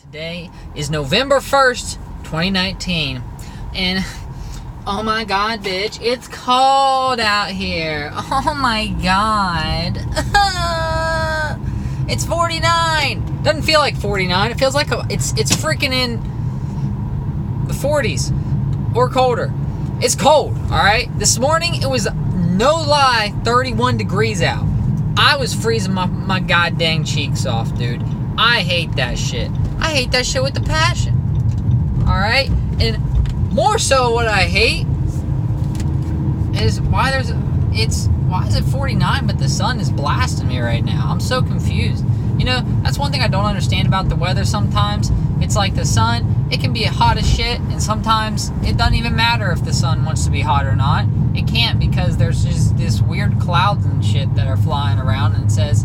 Today is November 1st, 2019, and oh my god, bitch, it's cold out here. Oh my god. It's 49. Doesn't feel like 49. It feels like it's freaking in the 40s or colder. It's cold, alright? This morning, it was, no lie, 31 degrees out. I was freezing my goddamn cheeks off, dude. I hate that shit. I hate that shit with a passion. Alright? And more so what I hate is why is it 49 but the sun is blasting me right now? I'm so confused. You know, that's one thing I don't understand about the weather sometimes. It's like the sun, it can be hot as shit, and sometimes it doesn't even matter if the sun wants to be hot or not. It can't, because there's just this weird clouds and shit that are flying around, and it says,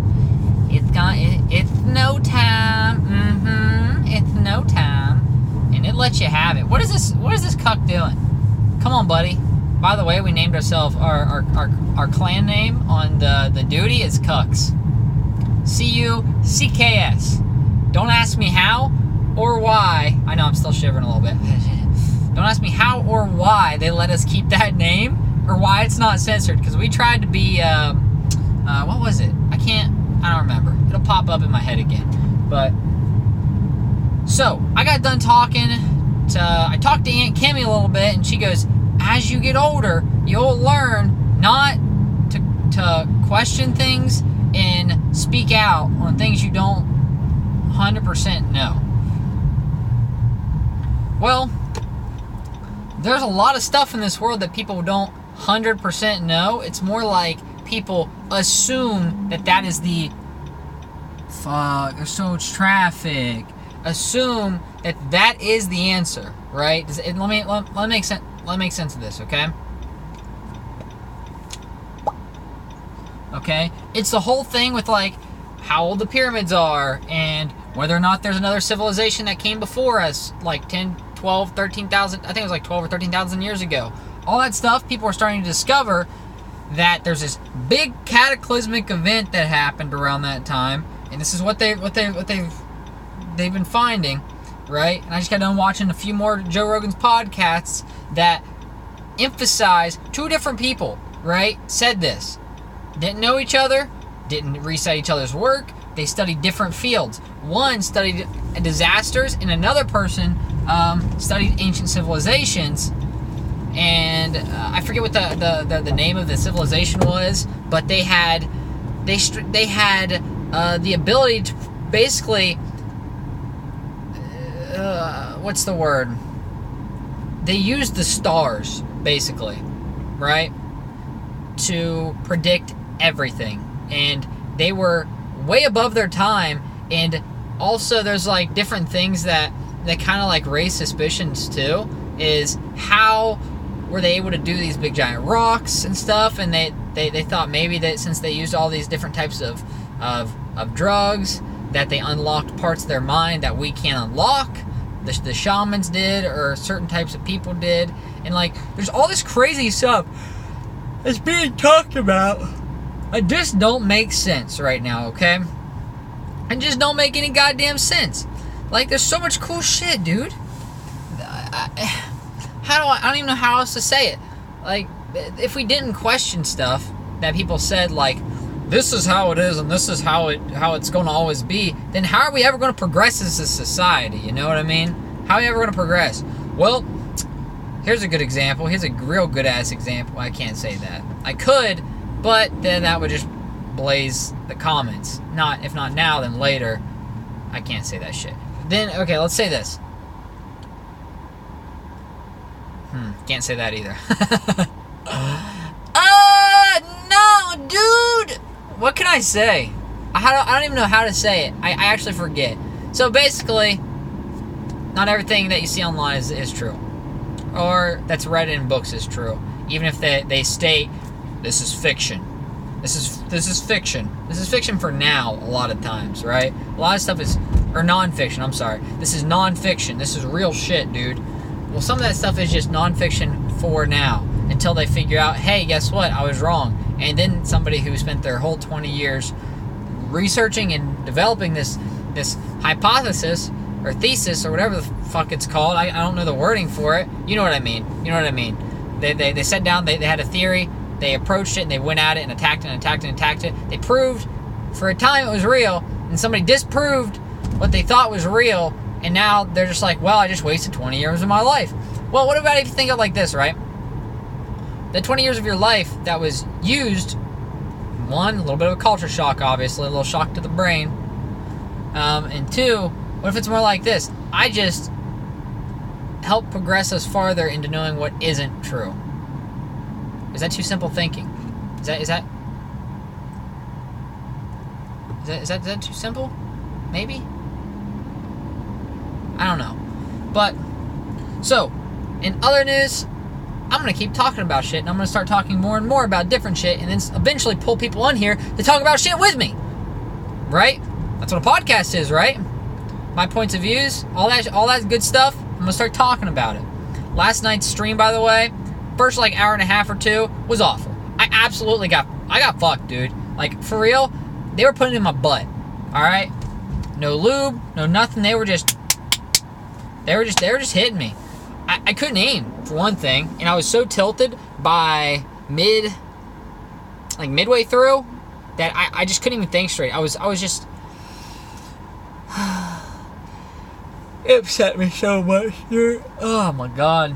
it's no time, it's no time, and it lets you have it. What is this cuck doing? Come on, buddy. By the way, we named ourselves, our clan name on the duty is Cucks. C-U-C-K-S. Don't ask me how or why. I know, I'm still shivering a little bit. Don't ask me how or why they let us keep that name, or why it's not censored, because we tried to be, what was it? I don't remember. It'll pop up in my head again. But, so, I got done talking I talked to Aunt Kimmy a little bit, and she goes, as you get older, you'll learn not to question things and speak out on things you don't 100% know. Well, there's a lot of stuff in this world that people don't 100% know. It's more like people assume that is the there's so much traffic. Assume that is the answer, right? Let me make sense of this, okay? Okay? It's the whole thing with, like, how old the pyramids are, and whether or not there's another civilization that came before us, like 10, 12, 13,000, I think it was like 12 or 13,000 years ago. All that stuff, people are starting to discover that there's this big cataclysmic event that happened around that time, and this is what they've been finding, right? And I just got done watching a few more Joe Rogan's podcasts that emphasize two different people, right? Said this. Didn't know each other, didn't recite each other's work, they studied different fields. One studied disasters, and another person studied ancient civilizations. And I forget what the name of the civilization was, but they had the ability to basically what's the word? They used the stars, basically, right, to predict everything, and they were way above their time. And also, there's like different things that kind of like raise suspicions too. Is how were they able to do these big giant rocks and stuff? And they thought maybe that since they used all these different types of drugs, that they unlocked parts of their mind that we can't unlock. The shamans did, or certain types of people did. And like, there's all this crazy stuff that's being talked about. It just don't make sense right now, okay? It just don't make any goddamn sense. Like, there's so much cool shit, dude. I don't even know how else to say it. Like, if we didn't question stuff that people said, like, this is how it is and this is how it's going to always be, then how are we ever going to progress as a society? You know what I mean? How are we ever going to progress? Well, here's a good example. Here's a real good-ass example. I can't say that. I could, but then that would just blaze the comments. If not now, then later. I can't say that shit. Then, okay, let's say this. Can't say that either. No, dude! What can I say? I don't even know how to say it. I actually forget. So basically, not everything that you see online is true. Or that's read in books is true. Even if they state, this is fiction. This is fiction. This is fiction for now, a lot of times, right? A lot of stuff is, or non-fiction, I'm sorry. This is non-fiction. This is real shit, dude. Well, some of that stuff is just non-fiction for now, until they figure out, hey, guess what? I was wrong. And then somebody who spent their whole 20 years researching and developing this hypothesis or thesis or whatever the fuck it's called. I don't know the wording for it. You know what I mean. They sat down, they had a theory, they approached it, and they went at it and attacked it. They proved for a time it was real, and somebody disproved what they thought was real, and now they're just like, well, I just wasted 20 years of my life. Well, what about if you think of it like this, right? The 20 years of your life that was used, one, a little bit of a culture shock, obviously, a little shock to the brain, and two, what if it's more like this? I just help progress us farther into knowing what isn't true. Is that too simple thinking? Is that too simple? Maybe? I don't know. But, so, in other news, I'm going to keep talking about shit, and I'm going to start talking more and more about different shit, and then eventually pull people on here to talk about shit with me. Right? That's what a podcast is, right? My points of views, all that good stuff, I'm going to start talking about it. Last night's stream, by the way, first like hour and a half or two, was awful. I got fucked, dude. Like, for real, they were putting it in my butt. Alright? No lube, no nothing, they were just hitting me. I couldn't aim, for one thing, and I was so tilted by midway through, that I just couldn't even think straight. I was just... It upset me so much, dude. Oh, my God.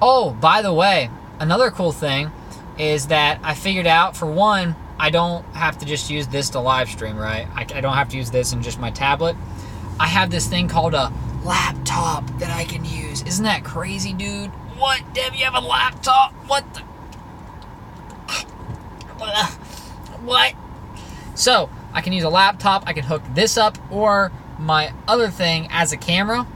Oh, by the way, another cool thing is that I figured out, for one, I don't have to just use this to live stream, right? I don't have to use this in just my tablet. I have this thing called a laptop that I can use. Isn't that crazy, dude? What? Deb, you have a laptop? What the... What? So, I can use a laptop, I can hook this up, or my other thing as a camera,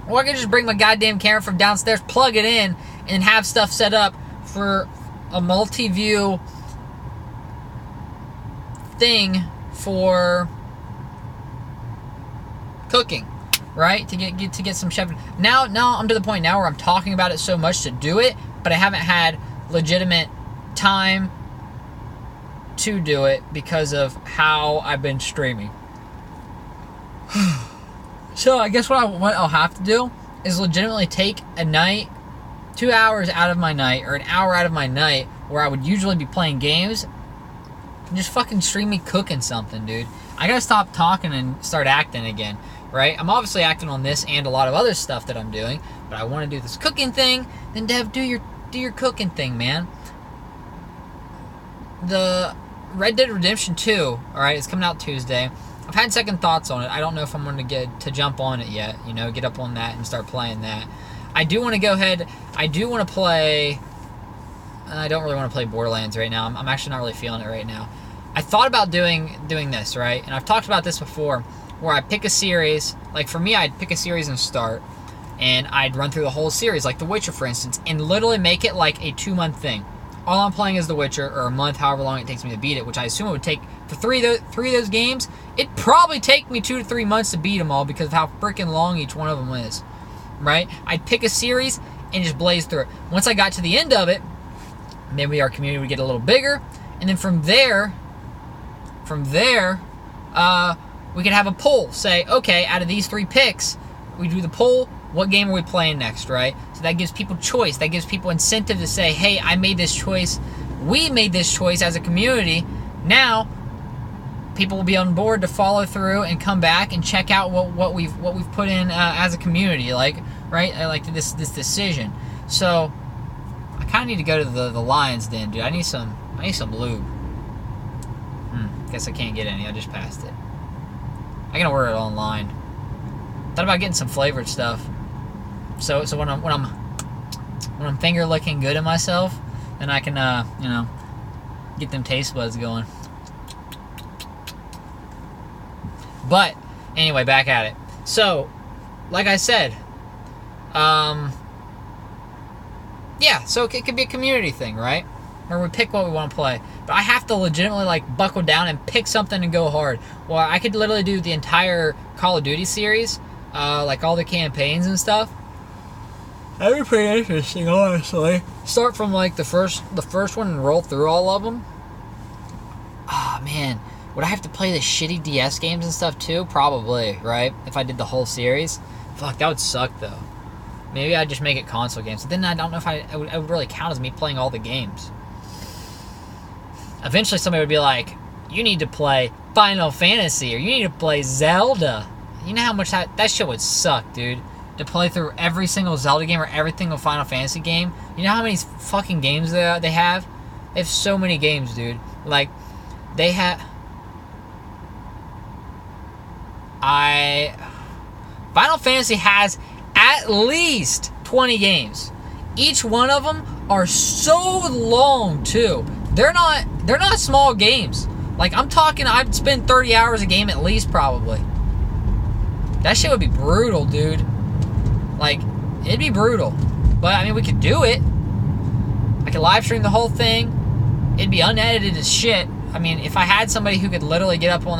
or I can just bring my goddamn camera from downstairs, plug it in, and have stuff set up for a multi-view thing for cooking, right? To get some chef. Now I'm to the point now where I'm talking about it so much to do it, but I haven't had legitimate time to do it because of how I've been streaming. So I guess what I'll have to do is legitimately take a night, 2 hours out of my night, or an hour out of my night, where I would usually be playing games, and just fucking stream me cooking something, dude. I gotta stop talking and start acting again, right? I'm obviously acting on this and a lot of other stuff that I'm doing, but I want to do this cooking thing. Then Dev, do your cooking thing, man. The Red Dead Redemption 2, alright, it's coming out Tuesday. I've had second thoughts on it. I don't know if I'm going to get to jump on it yet, get up on that and start playing that. I do want to go ahead, I do want to play, I don't really want to play Borderlands right now. I'm actually not really feeling it right now. I thought about doing this, right? And I've talked about this before, where I pick a series, like for me, I'd pick a series and start, and I'd run through the whole series, like The Witcher, for instance, and literally make it like a 2-month thing. All I'm playing is The Witcher, or a month, however long it takes me to beat it, which I assume it would take, for three of those games, it'd probably take me 2 to 3 months to beat them all because of how freaking long each one of them is, right? I'd pick a series and just blaze through it. Once I got to the end of it, maybe our community would get a little bigger, and then from there, we could have a poll. Say, okay, out of these 3 picks, we do the poll, what game are we playing next, right? So that gives people choice. That gives people incentive to say, hey, I made this choice. We made this choice as a community. Now, people will be on board to follow through and come back and check out what we've put in as a community, like, right? Like this decision. So, I kind of need to go to the Lions Den, dude. I need some lube. Guess I can't get any. I just passed it. I can order it online. Thought about getting some flavored stuff. So when I'm finger licking good at myself, then I can get them taste buds going. But anyway, back at it. So, like I said, yeah. So it could be a community thing, right? Where we pick what we want to play. But I have to legitimately buckle down and pick something and go hard. Well, I could literally do the entire Call of Duty series, like all the campaigns and stuff. That'd be pretty interesting, honestly. Start from like the first one and roll through all of them. Ah, man. Would I have to play the shitty DS games and stuff too? Probably, right? If I did the whole series. Fuck, that would suck though. Maybe I'd just make it console games. But then I don't know if it would really count as me playing all the games. Eventually somebody would be like, you need to play Final Fantasy, or you need to play Zelda. You know how much that shit would suck, dude? To play through every single Zelda game or every single Final Fantasy game. You know how many fucking games they have? They have so many games, dude. Like, they have... Final Fantasy has at least 20 games. Each one of them are so long, too. They're not small games. Like, I'm talking, I'd spend 30 hours a game at least, probably. That shit would be brutal, dude. Like, it'd be brutal. But, I mean, we could do it. I could live stream the whole thing. It'd be unedited as shit. I mean, if I had somebody who could literally get up in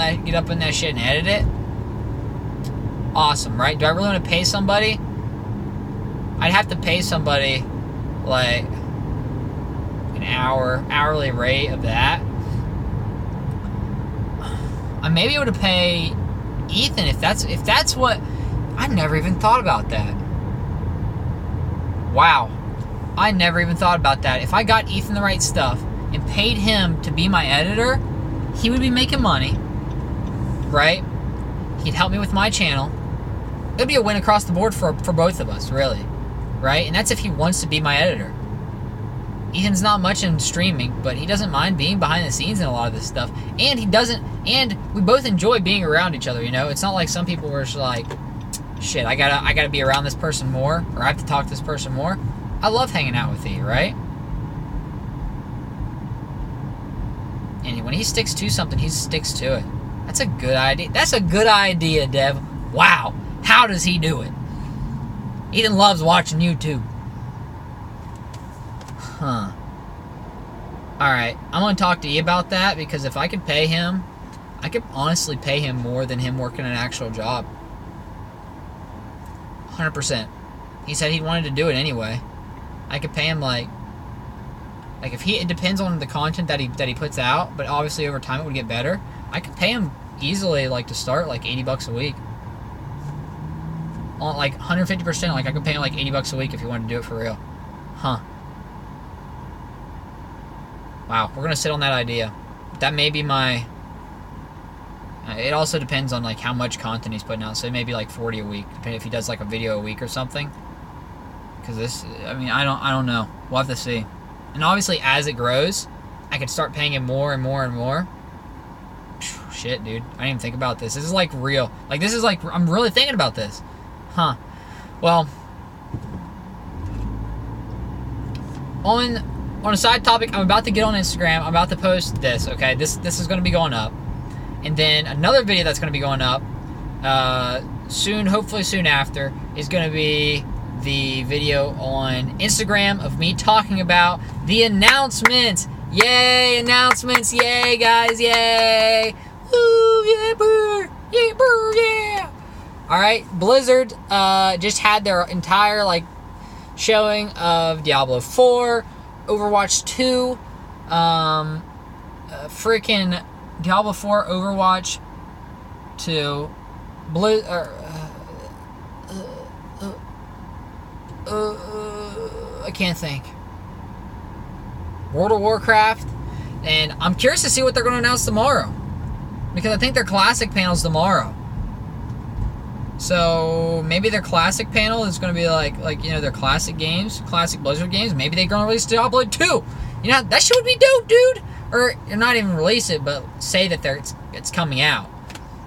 that shit and edit it, awesome, right? Do I really want to pay somebody? I'd have to pay somebody, like, an hourly rate of that. Maybe I would pay Ethan if that's what... I never even thought about that. Wow. I never even thought about that. If I got Ethan the right stuff and paid him to be my editor, he would be making money, right? He'd help me with my channel. It would be a win across the board for both of us, really, right? And that's if he wants to be my editor. Ethan's not much in streaming, but he doesn't mind being behind the scenes in a lot of this stuff. And we both enjoy being around each other, you know? It's not like some people were just like, shit, I gotta be around this person more, or I have to talk to this person more. I love hanging out with you, right? And when he sticks to something, he sticks to it. That's a good idea. That's a good idea, Dev. Wow. How does he do it? Ethan loves watching YouTube. Huh. Alright, I'm going to talk to you about that, because if I could pay him, I could honestly pay him more than him working an actual job. 100%. He said he wanted to do it anyway. I could pay him like if it depends on the content that he puts out, but obviously over time it would get better. I could pay him easily, like, to start, like $80 a week. On like 150%, like I could pay him like $80 a week if he wanted to do it for real. Huh. Wow, we're gonna sit on that idea. That may be my... It also depends on like how much content he's putting out. So it may be like 40 a week, depending if he does like a video a week or something. Because this, I mean, I don't know. We'll have to see. And obviously, as it grows, I could start paying him more and more and more. Shit, dude, I didn't even think about this. This is like real. Like, this is like, I'm really thinking about this. Huh. Well, on a side topic, I'm about to get on Instagram. I'm about to post this, okay? This is going to be going up. And then another video that's going to be going up soon, hopefully soon after, is going to be the video on Instagram of me talking about the announcements. Yay, announcements. Yay, guys. Yay. Woo, yeah, brr. Yeah, brr, yeah. Alright, Blizzard just had their entire, like, showing of Diablo 4, Overwatch 2, freaking Diablo 4, Overwatch 2, I can't think. World of Warcraft, and I'm curious to see what they're going to announce tomorrow, because I think their classic panel's tomorrow. So maybe their classic panel is going to be like you know, their classic games, classic Blizzard games. Maybe they're going to release Diablo 2. You know, that shit would be dope, dude. Or not even release it, but say that it's coming out.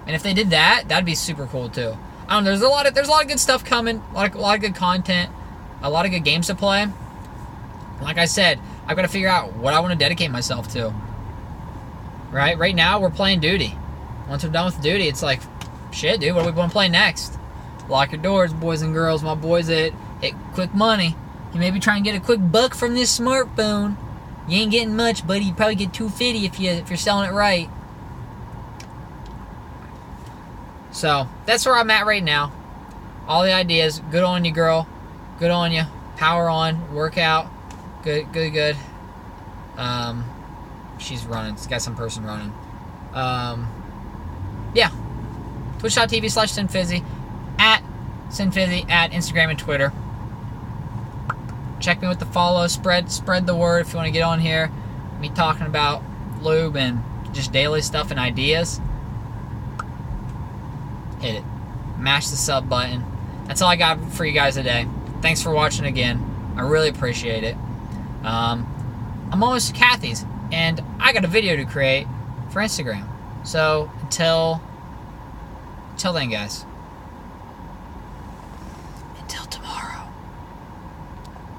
And if they did that, that'd be super cool too. I don't know. There's a lot of good stuff coming. A lot of good content. A lot of good games to play. Like I said, I've got to figure out what I want to dedicate myself to. Right? Right now, we're playing Duty. Once we're done with Duty, it's like, shit, dude, what do we want to play next? Lock your doors, boys and girls. My boys at Quick Money. You may be trying to get a quick buck from this smartphone. You ain't getting much, buddy. You probably get $250 if you're selling it right. So that's where I'm at right now. All the ideas. Good on you, girl. Good on you. Power on. Workout. Good. She's running. She's got some person running. Yeah. Twitch.tv/SinFizzy, at SinFizzy, at Instagram and Twitter. Check me with the follow. Spread the word if you want to get on here. Me talking about lube and just daily stuff and ideas. Hit it. Mash the sub button. That's all I got for you guys today. Thanks for watching again. I really appreciate it. I'm almost to Kathy's, and I got a video to create for Instagram. So until then, guys.